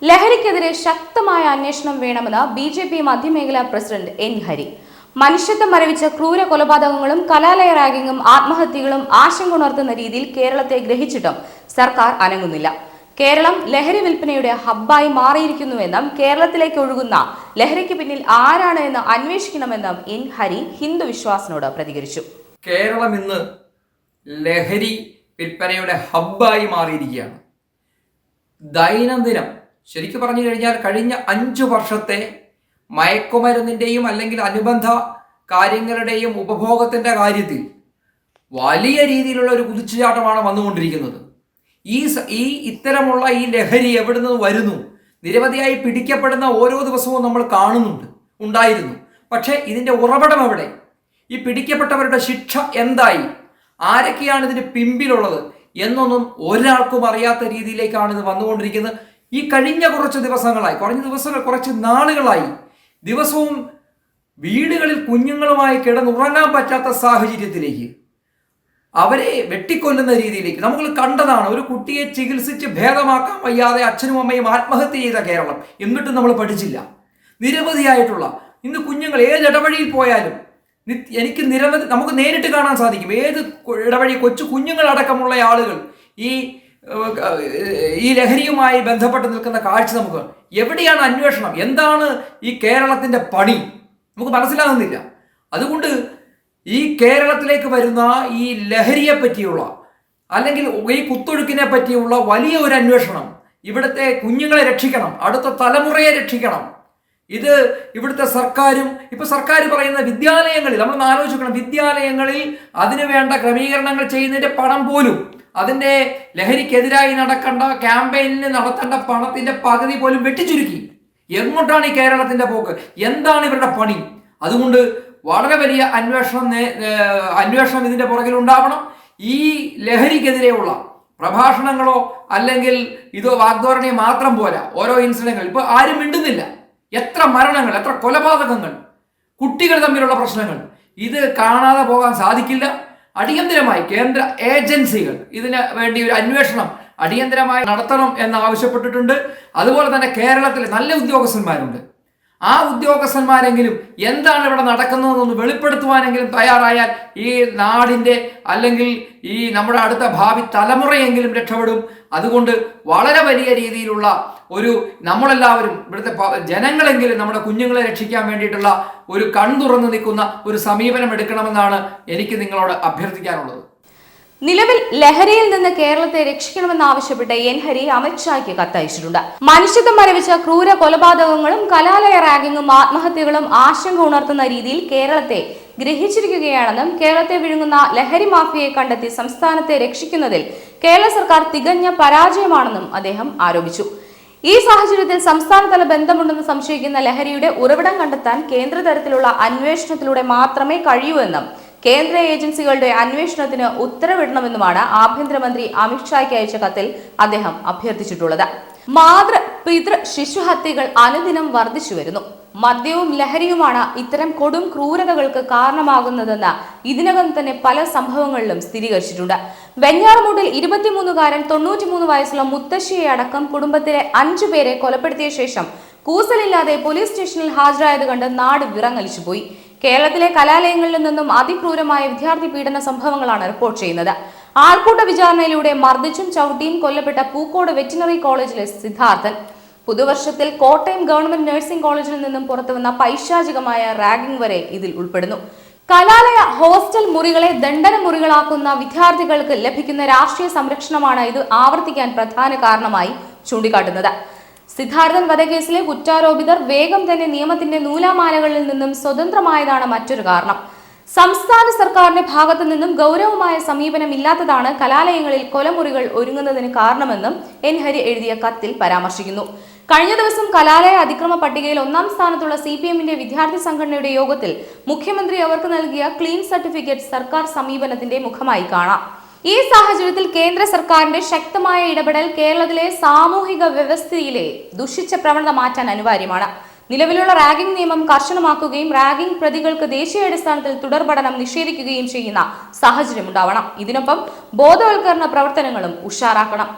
ലഹരിക്കെതിരെ ശക്തമായ അന്വേഷണം വേണമെന്ന് ബി.ജെ.പി. മധ്യമേഖലാ പ്രസിഡന്റ് എൻ ഹരി. മനുഷ്യത്വം മരവിച്ച ക്രൂര കൊലപാതകങ്ങളും കലാലയ റാഗിങ്ങും ആത്മഹത്യകളും ആശങ്കയുണർത്തുന്ന രീതിയിൽ കേരളത്തെ ഗ്രഹിച്ചിട്ടും സർക്കാർ അനങ്ങുന്നില്ല. കേരളം ലഹരി വിൽപ്പനയുടെ ഹബ്ബായി മാറിയിരിക്കുന്നുവെന്നും കേരളത്തിലേക്ക് ഒഴുകുന്ന ലഹരിക്ക് പിന്നിൽ ആരാണ് എന്ന് അന്വേഷിക്കണമെന്നും എൻ ഹരി ഹിന്ദു വിശ്വാസിനോട് പ്രതികരിച്ചു. കേരളം ഇന്ന് ലഹരി വിൽപ്പനയുടെ ഹബ്ബായി മാറിയിരിക്കുകയാണ്. ദൈനംദിനം ശരിക്കും പറഞ്ഞു കഴിഞ്ഞാൽ കഴിഞ്ഞ 5 വർഷത്തെ മയക്കുമരുന്നിൻ്റെയും അല്ലെങ്കിൽ അനുബന്ധ കാര്യങ്ങളുടെയും ഉപഭോഗത്തിൻ്റെ കാര്യത്തിൽ വലിയ രീതിയിലുള്ള ഒരു കുതിച്ചുചാട്ടമാണ് വന്നുകൊണ്ടിരിക്കുന്നത്. ഇത്തരമുള്ള ഈ ലഹരി എവിടെ നിന്ന് വരുന്നു? നിരവധിയായി പിടിക്കപ്പെടുന്ന ഓരോ ദിവസവും നമ്മൾ ഉണ്ടായിരുന്നു. പക്ഷേ ഇതിൻ്റെ ഉറവിടം എവിടെ? ഈ പിടിക്കപ്പെട്ടവരുടെ ശിക്ഷ എന്തായി? ആരൊക്കെയാണ് ഇതിന് പിമ്പിലുള്ളത് എന്നൊന്നും ഒരാൾക്കും അറിയാത്ത രീതിയിലേക്കാണ് ഇത് വന്നുകൊണ്ടിരിക്കുന്നത്. ഈ കഴിഞ്ഞ കുറച്ച് നാളുകളായി ദിവസവും വീടുകളിൽ കുഞ്ഞുങ്ങളുമായി കിടന്നുറങ്ങാൻ പറ്റാത്ത സാഹചര്യത്തിലേക്ക്, അവരെ വെട്ടിക്കൊല്ലുന്ന രീതിയിലേക്ക് നമ്മൾ കണ്ടതാണ്. ഒരു കുട്ടിയെ ചികിത്സിച്ച് ഭേദമാക്കാൻ വയ്യാതെ അച്ഛനും അമ്മയും ആത്മഹത്യ ചെയ്ത കേരളം. എന്നിട്ടും നമ്മൾ പഠിച്ചില്ല. നിരവധിയായിട്ടുള്ള ഇന്ന് കുഞ്ഞുങ്ങൾ ഏത് ഇടവഴിയിൽ പോയാലും നമുക്ക് നേരിട്ട് കാണാൻ സാധിക്കും. ഏത് ഇടവഴി കൊച്ചു കുഞ്ഞുങ്ങളടക്കമുള്ള ആളുകൾ ഈ ലഹരിയുമായി ബന്ധപ്പെട്ട് നിൽക്കുന്ന കാഴ്ച നമുക്ക്. എവിടെയാണ് അന്വേഷണം? എന്താണ് ഈ കേരളത്തിൻ്റെ പണി? നമുക്ക് മനസ്സിലാകുന്നില്ല. അതുകൊണ്ട് ഈ കേരളത്തിലേക്ക് വരുന്ന ഈ ലഹരിയെ പറ്റിയുള്ള അല്ലെങ്കിൽ ഈ കുത്തൊഴുക്കിനെ പറ്റിയുള്ള വലിയ ഒരു അന്വേഷണം, ഇവിടുത്തെ കുഞ്ഞുങ്ങളെ രക്ഷിക്കണം, അടുത്ത തലമുറയെ രക്ഷിക്കണം. ഇത് ഇവിടുത്തെ സർക്കാരും സർക്കാർ പറയുന്ന വിദ്യാലയങ്ങളിൽ നമ്മൾ ആലോചിക്കണം. വിദ്യാലയങ്ങളിൽ അതിനു വേണ്ട ക്രമീകരണങ്ങൾ ചെയ്യുന്നതിൻ്റെ പണം പോലും, അതിൻ്റെ ലഹരിക്കെതിരായി നടക്കേണ്ട ക്യാമ്പയിനിന് നടത്തേണ്ട പണത്തിൻ്റെ പകുതി പോലും വെട്ടിച്ചുരുക്കി. എങ്ങോട്ടാണ് ഈ കേരളത്തിൻ്റെ പോക്ക്? എന്താണ് ഇവരുടെ പണി? അതുകൊണ്ട് വളരെ വലിയ അന്വേഷണം ഇതിൻ്റെ പുറകിൽ ഉണ്ടാവണം. ഈ ലഹരിക്കെതിരെയുള്ള പ്രഭാഷണങ്ങളോ അല്ലെങ്കിൽ ഇതോ വാഗ്ദോരണയോ മാത്രം പോരാ. ഓരോ ഇൻസിഡന്റുകൾ ആരും മിണ്ടുന്നില്ല. എത്ര മരണങ്ങൾ, എത്ര കൊലപാതകങ്ങൾ, കുട്ടികൾ തമ്മിലുള്ള പ്രശ്നങ്ങൾ, ഇത് കാണാതെ പോകാൻ സാധിക്കില്ല. അടിയന്തരമായി കേന്ദ്ര ഏജൻസികൾ ഇതിന് വേണ്ടി ഒരു അന്വേഷണം അടിയന്തരമായി നടത്തണം എന്ന് ആവശ്യപ്പെട്ടിട്ടുണ്ട്. അതുപോലെ തന്നെ കേരളത്തിൽ നല്ല ഉദ്യോഗസ്ഥന്മാരുണ്ട്. ആ ഉദ്യോഗസ്ഥന്മാരെങ്കിലും എന്താണ് ഇവിടെ നടക്കുന്നതെന്നൊന്ന് വെളിപ്പെടുത്തുവാനെങ്കിലും തയ്യാറായാൽ ഈ നാടിൻ്റെ അല്ലെങ്കിൽ ഈ നമ്മുടെ അടുത്ത ഭാവി തലമുറയെങ്കിലും രക്ഷപ്പെടും. അതുകൊണ്ട് വളരെ വലിയ രീതിയിലുള്ള നമ്മളെല്ലാവരും ഇവിടുത്തെ ജനങ്ങളെങ്കിലും നമ്മുടെ കുഞ്ഞുങ്ങളെ രക്ഷിക്കാൻ വേണ്ടിയിട്ടുള്ള ഒരു കൺതുറന്നു നിൽക്കുന്ന ഒരു സമീപനം എടുക്കണമെന്നാണ് എനിക്ക് നിങ്ങളോട് അഭ്യർത്ഥിക്കാനുള്ളത്. നിലവിൽ ലഹരിയിൽ നിന്ന് കേരളത്തെ രക്ഷിക്കണമെന്നാവശ്യപ്പെട്ട് എൻ ഹരി അമിത്ഷായ്ക്ക് കത്തയച്ചിട്ടുണ്ട്. മനുഷ്യത്വം മരവിച്ച ക്രൂര കൊലപാതകങ്ങളും കലാലയ റാഗിങ്ങും ആത്മഹത്യകളും ആശങ്ക ഉണർത്തുന്ന രീതിയിൽ കേരളത്തെ ഗ്രഹിച്ചിരിക്കുകയാണെന്നും കേരളത്തെ വിഴുങ്ങുന്ന ലഹരി മാഫിയയെ കണ്ടെത്തി സംസ്ഥാനത്തെ രക്ഷിക്കുന്നതിൽ കേരള സർക്കാർ തികഞ്ഞ പരാജയമാണെന്നും അദ്ദേഹം ആരോപിച്ചു. ഈ സാഹചര്യത്തിൽ സംസ്ഥാനതല ബന്ധമുണ്ടെന്ന് സംശയിക്കുന്ന ലഹരിയുടെ ഉറവിടം കണ്ടെത്താൻ കേന്ദ്ര തലത്തിലുള്ള അന്വേഷണത്തിലൂടെ മാത്രമേ കഴിയൂ എന്നും കേന്ദ്ര ഏജൻസികളുടെ അന്വേഷണത്തിന് ഉത്തരവിടണമെന്നുമാണ് ആഭ്യന്തരമന്ത്രി അമിത്ഷായ്ക്ക് അയച്ച കത്തിൽ അദ്ദേഹം അഭ്യർത്ഥിച്ചിട്ടുള്ളത്. പിതൃ ശിശുഹത്യകൾ അനുദിനം വർദ്ധിച്ചു വരുന്നു. മദ്യവും ലഹരിയുമാണ് ഇത്തരം കൊടും ക്രൂരതകൾക്ക് കാരണമാകുന്നതെന്ന് ഇതിനകം തന്നെ പല സംഭവങ്ങളിലും സ്ഥിരീകരിച്ചിട്ടുണ്ട്. വെഞ്ഞാറമൂട്ടിൽ 23-കാരൻ 93 വയസ്സുള്ള മുത്തശ്ശിയെ അടക്കം കുടുംബത്തിലെ 5 പേരെ കൊലപ്പെടുത്തിയ ശേഷം കൂസലില്ലാതെ പോലീസ് സ്റ്റേഷനിൽ ഹാജരായത് കണ്ട് നാട് വിറങ്ങലിച്ചുപോയി. കേരളത്തിലെ കലാലയങ്ങളിൽ നിന്നും അതിക്രൂരമായ വിദ്യാർത്ഥി പീഡന സംഭവങ്ങളാണ് റിപ്പോർട്ട് ചെയ്യുന്നത്. ആൾക്കൂട്ട വിചാരണയിലൂടെ മർദ്ദിച്ചും ചവിട്ടിയും കൊല്ലപ്പെട്ട പൂക്കോട് വെറ്റിനറി കോളേജിലെ സിദ്ധാർത്ഥൻ. പുതുവർഷത്തിൽ കോട്ടയം ഗവൺമെന്റ് നഴ്സിംഗ് കോളേജിൽ നിന്നും പുറത്തുവന്ന പൈശാചികമായ റാഗിംഗ് വരെ ഇതിൽ ഉൾപ്പെടുന്നു. കലാലയ ഹോസ്റ്റൽ മുറികളെ ദണ്ഡന മുറികളാക്കുന്ന വിദ്യാർത്ഥികൾക്ക് ലഭിക്കുന്ന രാഷ്ട്രീയ സംരക്ഷണമാണ് ഇത് ആവർത്തിക്കാൻ പ്രധാന കാരണമായി ചൂണ്ടിക്കാട്ടുന്നത്. സിദ്ധാർത്ഥൻ വധക്കേസിലെ കുറ്റാരോപിതർ വേഗം തന്നെ നിയമത്തിന്റെ നൂലാമാലകളിൽ നിന്നും സ്വതന്ത്രമായതാണ് മറ്റൊരു കാരണം. സംസ്ഥാന സർക്കാരിന്റെ ഭാഗത്തു നിന്നും ഗൗരവമായ സമീപനം ഇല്ലാത്തതാണ് കലാലയങ്ങളിൽ കൊലമുറികൾ ഒരുങ്ങുന്നതിന് കാരണമെന്നും എൻ ഹരി എഴുതിയ കത്തിൽ പരാമർശിക്കുന്നു. കഴിഞ്ഞ ദിവസം കലാലയ അതിക്രമ പട്ടികയിൽ 1-ാം സ്ഥാനത്തുള്ള CPM-ന്റെ വിദ്യാർത്ഥി സംഘടനയുടെ യോഗത്തിൽ മുഖ്യമന്ത്രി അവർക്ക് നൽകിയ ക്ലീൻ സർട്ടിഫിക്കറ്റ് സർക്കാർ സമീപനത്തിന്റെ മുഖമായി കാണാം. ഈ സാഹചര്യത്തിൽ കേന്ദ്ര സർക്കാരിന്റെ ശക്തമായ ഇടപെടൽ കേരളത്തിലെ സാമൂഹിക വ്യവസ്ഥയിലെ ദുഷിച്ച പ്രവണത മാറ്റാൻ അനിവാര്യമാണ്. നിലവിലുള്ള റാഗിംഗ് നിയമം കർശനമാക്കുകയും റാഗിംഗ് പ്രതികൾക്ക് ദേശീയാടിസ്ഥാനത്തിൽ തുടർപഠനം നിഷേധിക്കുകയും ചെയ്യുന്ന സാഹചര്യം ഉണ്ടാവണം. ഇതിനൊപ്പം ബോധവൽക്കരണ പ്രവർത്തനങ്ങളും ഉഷാറാക്കണം.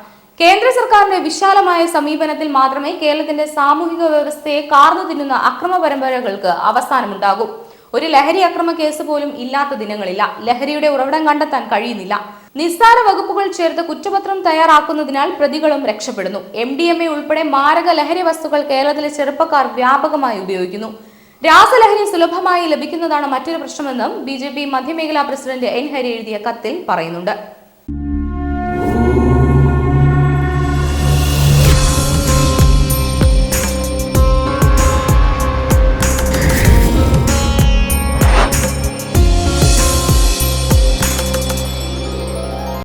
കേന്ദ്ര സർക്കാരിന്റെ വിശാലമായ സമീപനത്തിൽ മാത്രമേ കേരളത്തിന്റെ സാമൂഹിക വ്യവസ്ഥയെ കാർന്നു തിന്നുന്ന അക്രമ പരമ്പരകൾക്ക് അവസാനമുണ്ടാകൂ. ഒരു ലഹരി അക്രമ കേസ് പോലും ഇല്ലാത്ത ദിനങ്ങളില്ല. ലഹരിയുടെ ഉറവിടം കണ്ടെത്താൻ കഴിയുന്നില്ല. നിസ്സാര വകുപ്പുകൾ ചേർത്ത് കുറ്റപത്രം തയ്യാറാക്കുന്നതിനാൽ പ്രതികളും രക്ഷപ്പെടുന്നു. MDMA ഉൾപ്പെടെ മാരക ലഹരി വസ്തുക്കൾ കേരളത്തിലെ ചെറുപ്പക്കാർ വ്യാപകമായി ഉപയോഗിക്കുന്നു. രാസലഹരി സുലഭമായി ലഭിക്കുന്നതാണ് മറ്റൊരു പ്രശ്നമെന്നും BJP മധ്യമേഖലാ പ്രസിഡന്റ് N. ഹരി എഴുതിയ കത്തിൽ പറയുന്നുണ്ട്.